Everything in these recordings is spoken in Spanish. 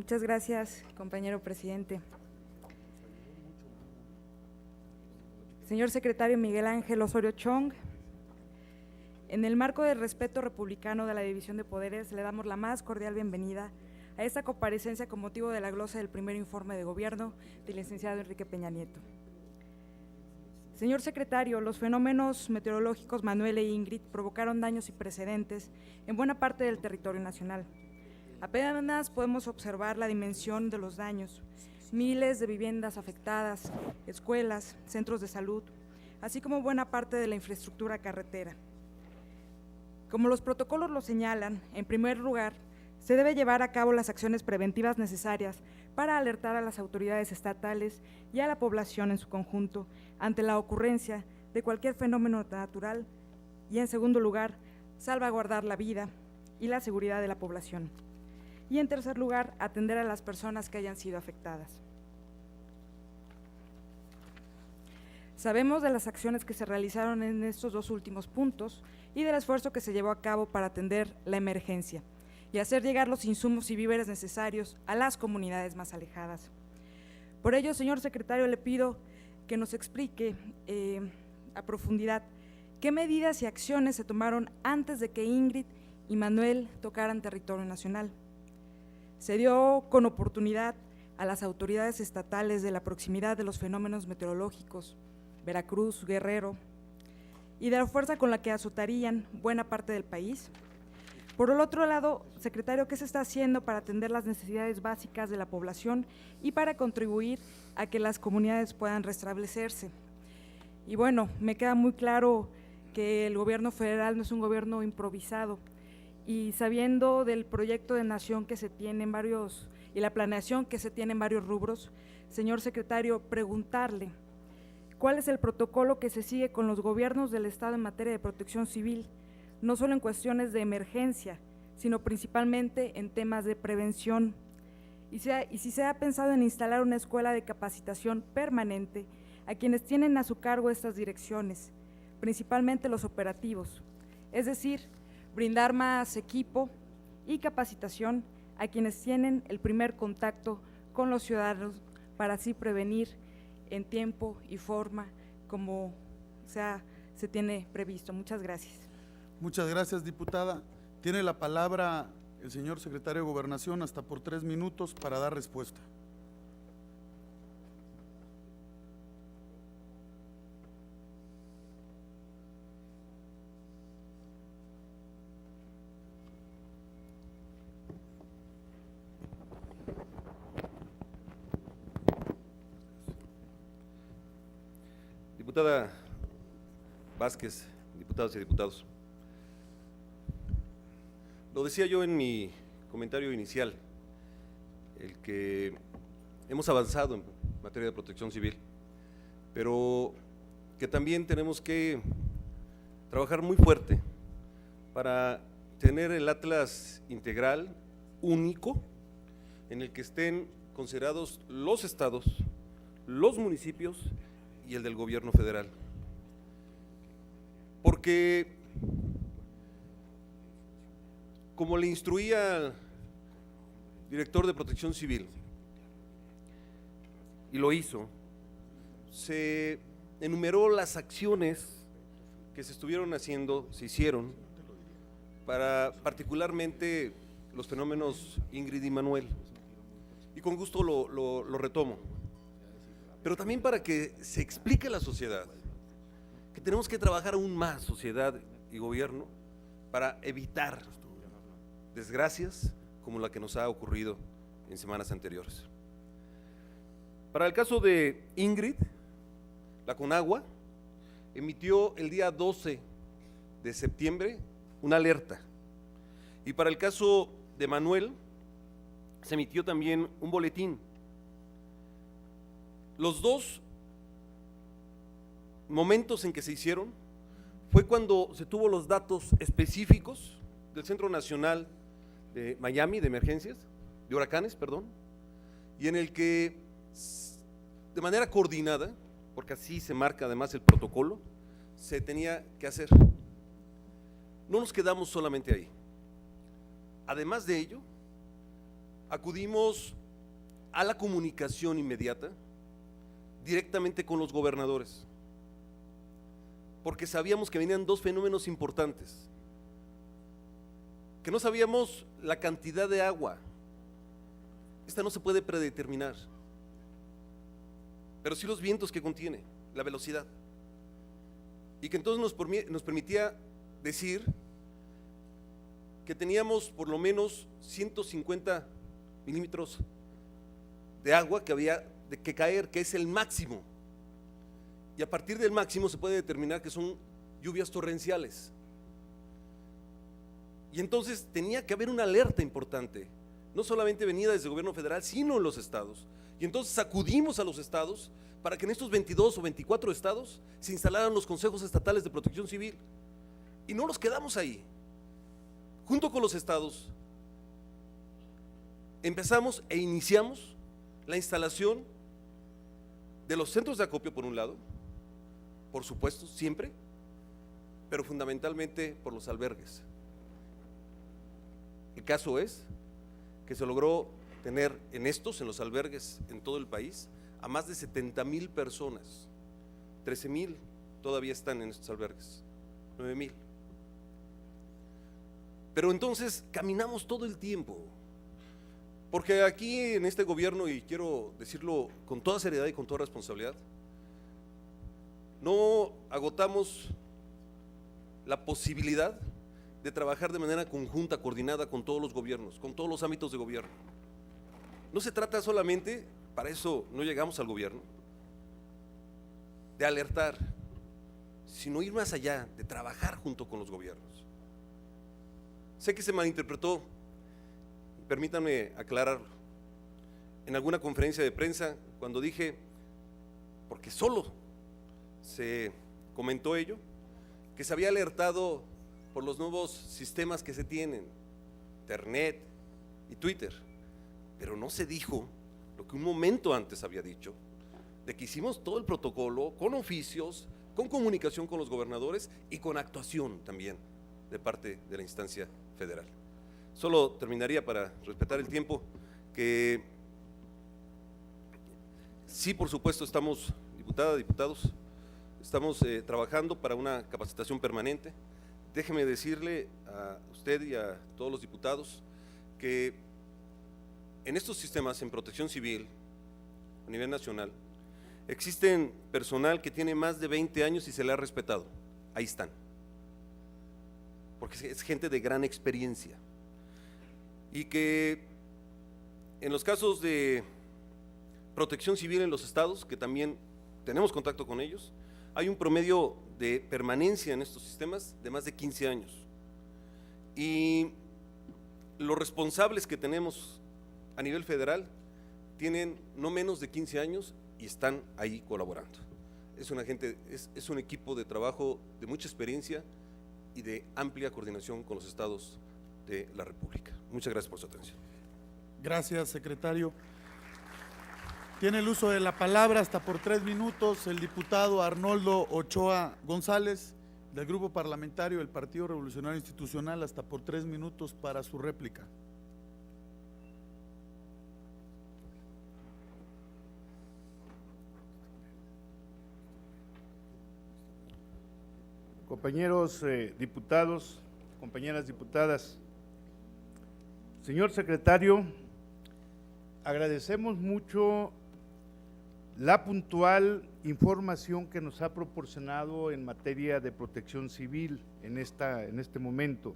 Muchas gracias, compañero presidente. Señor secretario Miguel Ángel Osorio Chong, en el marco del respeto republicano de la división de poderes, le damos la más cordial bienvenida a esta comparecencia con motivo de la glosa del primer informe de gobierno del licenciado Enrique Peña Nieto. Señor secretario, los fenómenos meteorológicos Manuel e Ingrid provocaron daños sin precedentes en buena parte del territorio nacional. Apenas podemos observar la dimensión de los daños: miles de viviendas afectadas, escuelas, centros de salud, así como buena parte de la infraestructura carretera. Como los protocolos lo señalan, en primer lugar, se debe llevar a cabo las acciones preventivas necesarias para alertar a las autoridades estatales y a la población en su conjunto ante la ocurrencia de cualquier fenómeno natural y, en segundo lugar, salvaguardar la vida y la seguridad de la población. Y, en tercer lugar, atender a las personas que hayan sido afectadas. Sabemos de las acciones que se realizaron en estos dos últimos puntos y del esfuerzo que se llevó a cabo para atender la emergencia y hacer llegar los insumos y víveres necesarios a las comunidades más alejadas. Por ello, señor secretario, le pido que nos explique a profundidad qué medidas y acciones se tomaron antes de que Ingrid y Manuel tocaran territorio nacional. Se dio con oportunidad a las autoridades estatales de la proximidad de los fenómenos meteorológicos, Veracruz, Guerrero, y de la fuerza con la que azotarían buena parte del país. Por el otro lado, secretario, ¿qué se está haciendo para atender las necesidades básicas de la población y para contribuir a que las comunidades puedan restablecerse? Y bueno, me queda muy claro que el gobierno federal no es un gobierno improvisado, y sabiendo del proyecto de nación que se tiene en varios, y la planeación que se tiene en varios rubros, señor secretario, preguntarle ¿cuál es el protocolo que se sigue con los gobiernos del Estado en materia de protección civil, no solo en cuestiones de emergencia, sino principalmente en temas de prevención? Y si se ha pensado en instalar una escuela de capacitación permanente a quienes tienen a su cargo estas direcciones, principalmente los operativos, es decir, brindar más equipo y capacitación a quienes tienen el primer contacto con los ciudadanos para así prevenir en tiempo y forma como se tiene previsto. Muchas gracias. Muchas gracias, diputada. Tiene la palabra el señor secretario de Gobernación hasta por 3 minutos para dar respuesta. Diputada Vázquez, diputados y diputados, lo decía yo en mi comentario inicial, el que hemos avanzado en materia de protección civil, pero que también tenemos que trabajar muy fuerte para tener el atlas integral, único, en el que estén considerados los estados, los municipios y el del gobierno federal. Porque, como le instruía al director de Protección Civil, y lo hizo, se enumeró las acciones que se estuvieron haciendo, se hicieron, para particularmente los fenómenos Ingrid y Manuel, y con gusto lo retomo. Pero también para que se explique a la sociedad que tenemos que trabajar aún más, sociedad y gobierno, para evitar desgracias como la que nos ha ocurrido en semanas anteriores. Para el caso de Ingrid, la Conagua emitió el día 12 de septiembre una alerta, y para el caso de Manuel se emitió también un boletín. Los dos momentos en que se hicieron fue cuando se tuvo los datos específicos del Centro Nacional de Miami de Emergencias, de Huracanes, perdón, y en el que de manera coordinada, porque así se marca además el protocolo, se tenía que hacer. No nos quedamos solamente ahí. Además de ello, acudimos a la comunicación inmediata directamente con los gobernadores, porque sabíamos que venían dos fenómenos importantes, que no sabíamos la cantidad de agua, esta no se puede predeterminar, pero sí los vientos que contiene, la velocidad, y que entonces nos permitía decir que teníamos por lo menos 150 milímetros de agua que había de que caer, que es el máximo, y a partir del máximo se puede determinar que son lluvias torrenciales. Y entonces tenía que haber una alerta importante, no solamente venida desde el gobierno federal, sino en los estados. Y entonces acudimos a los estados para que en estos 22 o 24 estados se instalaran los consejos estatales de protección civil. Y no nos quedamos ahí. Junto con los estados empezamos e iniciamos la instalación de los centros de acopio por un lado, por supuesto, siempre, pero fundamentalmente por los albergues. El caso es que se logró tener en los albergues en todo el país, a más de 70,000 personas. 13,000 todavía están en estos albergues, 9,000. Pero entonces caminamos todo el tiempo, porque aquí en este gobierno, y quiero decirlo con toda seriedad y con toda responsabilidad, no agotamos la posibilidad de trabajar de manera conjunta, coordinada con todos los gobiernos, con todos los ámbitos de gobierno. No se trata solamente, para eso no llegamos al gobierno, de alertar, sino ir más allá, de trabajar junto con los gobiernos. Sé que se malinterpretó, permítanme aclararlo, en alguna conferencia de prensa, cuando dije, porque solo se comentó ello, que se había alertado por los nuevos sistemas que se tienen, Internet y Twitter, pero no se dijo lo que un momento antes había dicho, de que hicimos todo el protocolo con oficios, con comunicación con los gobernadores y con actuación también de parte de la instancia federal. Solo terminaría, para respetar el tiempo, que sí, por supuesto, estamos, diputada, diputados, estamos trabajando para una capacitación permanente. Déjeme decirle a usted y a todos los diputados que en estos sistemas, en protección civil, a nivel nacional, existen personal que tiene más de 20 años y se le ha respetado. Ahí están, porque es gente de gran experiencia. Y que en los casos de protección civil en los estados, que también tenemos contacto con ellos, hay un promedio de permanencia en estos sistemas de más de 15 años. Y los responsables que tenemos a nivel federal tienen no menos de 15 años y están ahí colaborando. Es una gente, es un equipo de trabajo de mucha experiencia y de amplia coordinación con los estados de la República. Muchas gracias por su atención. Gracias, secretario. Tiene el uso de la palabra hasta por 3 minutos el diputado Arnoldo Ochoa González, del Grupo Parlamentario del Partido Revolucionario Institucional, hasta por 3 minutos para su réplica. Compañeros diputados, compañeras diputadas, señor secretario, agradecemos mucho la puntual información que nos ha proporcionado en materia de protección civil en este momento.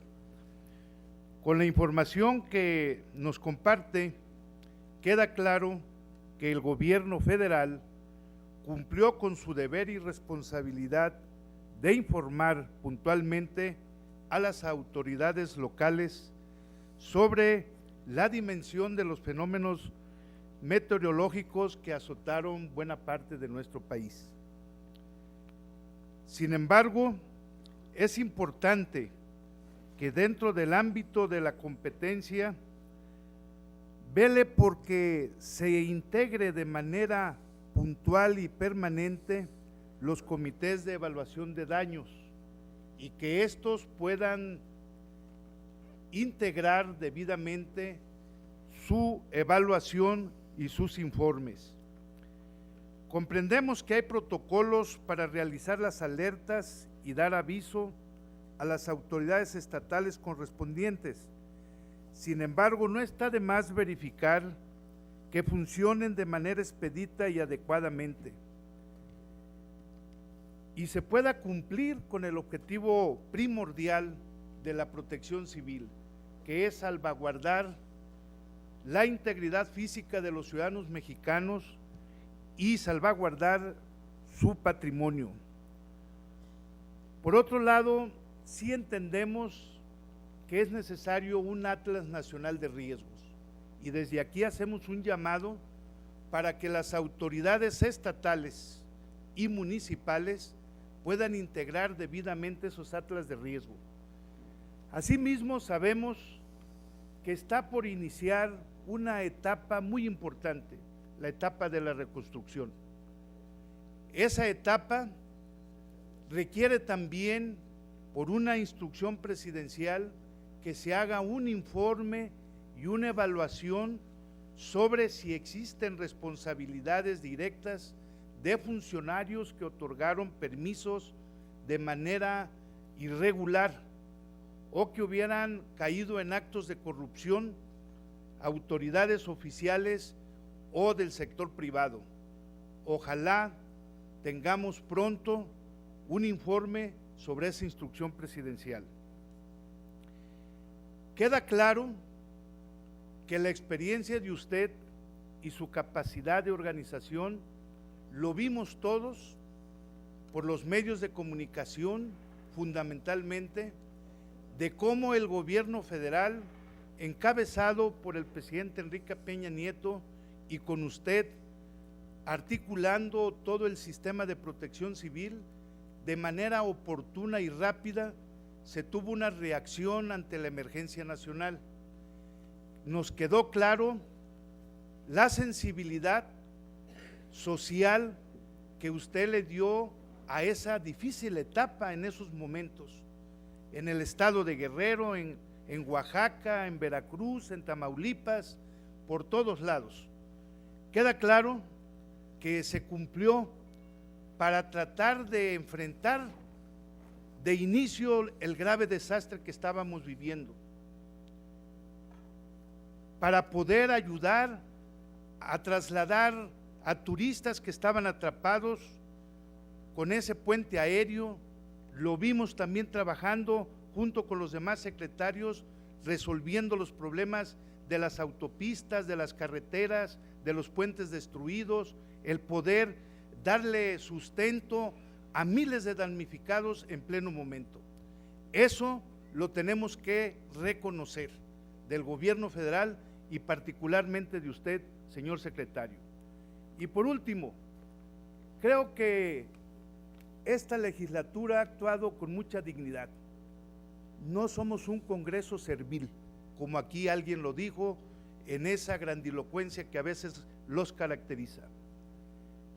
Con la información que nos comparte, queda claro que el gobierno federal cumplió con su deber y responsabilidad de informar puntualmente a las autoridades locales sobre la dimensión de los fenómenos meteorológicos que azotaron buena parte de nuestro país. Sin embargo, es importante que dentro del ámbito de la competencia vele porque se integre de manera puntual y permanente los comités de evaluación de daños y que estos puedan integrar debidamente su evaluación y sus informes. Comprendemos que hay protocolos para realizar las alertas y dar aviso a las autoridades estatales correspondientes. Sin embargo, no está de más verificar que funcionen de manera expedita y adecuadamente y se pueda cumplir con el objetivo primordial de la protección civil, que es salvaguardar la integridad física de los ciudadanos mexicanos y salvaguardar su patrimonio. Por otro lado, sí entendemos que es necesario un Atlas Nacional de Riesgos y desde aquí hacemos un llamado para que las autoridades estatales y municipales puedan integrar debidamente esos atlas de riesgo. Asimismo, sabemos que está por iniciar una etapa muy importante, la etapa de la reconstrucción. Esa etapa requiere también, por una instrucción presidencial, que se haga un informe y una evaluación sobre si existen responsabilidades directas de funcionarios que otorgaron permisos de manera irregular o que hubieran caído en actos de corrupción, autoridades oficiales o del sector privado. Ojalá tengamos pronto un informe sobre esa instrucción presidencial. Queda claro que la experiencia de usted y su capacidad de organización lo vimos todos por los medios de comunicación, fundamentalmente, de cómo el gobierno federal, encabezado por el presidente Enrique Peña Nieto y con usted, articulando todo el sistema de protección civil, de manera oportuna y rápida, se tuvo una reacción ante la emergencia nacional. Nos quedó claro la sensibilidad social que usted le dio a esa difícil etapa en esos momentos, en el estado de Guerrero, en Oaxaca, en Veracruz, en Tamaulipas, por todos lados. Queda claro que se cumplió para tratar de enfrentar de inicio el grave desastre que estábamos viviendo, para poder ayudar a trasladar a turistas que estaban atrapados con ese puente aéreo. Lo vimos también trabajando junto con los demás secretarios, resolviendo los problemas de las autopistas, de las carreteras, de los puentes destruidos, el poder darle sustento a miles de damnificados en pleno momento. Eso lo tenemos que reconocer del gobierno federal y particularmente de usted, señor secretario. Y por último, creo que esta legislatura ha actuado con mucha dignidad. No somos un Congreso servil, como aquí alguien lo dijo, en esa grandilocuencia que a veces los caracteriza.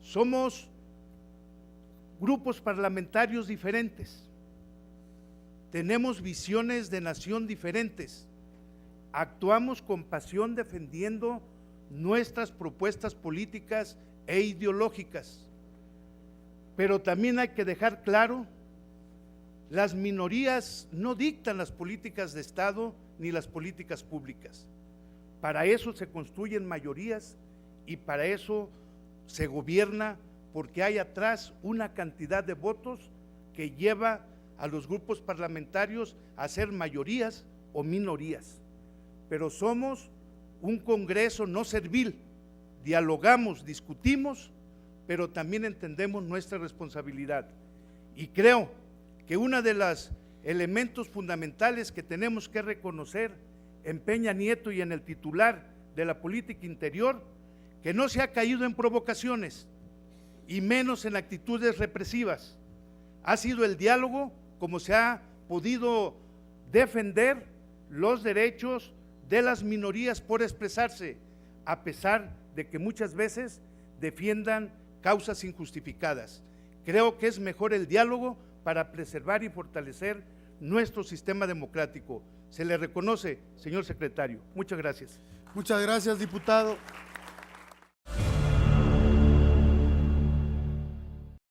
Somos grupos parlamentarios diferentes, tenemos visiones de nación diferentes, actuamos con pasión defendiendo nuestras propuestas políticas e ideológicas, pero también hay que dejar claro, las minorías no dictan las políticas de Estado ni las políticas públicas. Para eso se construyen mayorías y para eso se gobierna, porque hay atrás una cantidad de votos que lleva a los grupos parlamentarios a ser mayorías o minorías. Pero somos un Congreso no servil, dialogamos, discutimos, pero también entendemos nuestra responsabilidad. Y creo que uno de los elementos fundamentales que tenemos que reconocer en Peña Nieto y en el titular de la política interior, que no se ha caído en provocaciones y menos en actitudes represivas. Ha sido el diálogo como se ha podido defender los derechos de las minorías por expresarse, a pesar de que muchas veces defiendan causas injustificadas. Creo que es mejor el diálogo para preservar y fortalecer nuestro sistema democrático. Se le reconoce, señor secretario. Muchas gracias. Muchas gracias, diputado.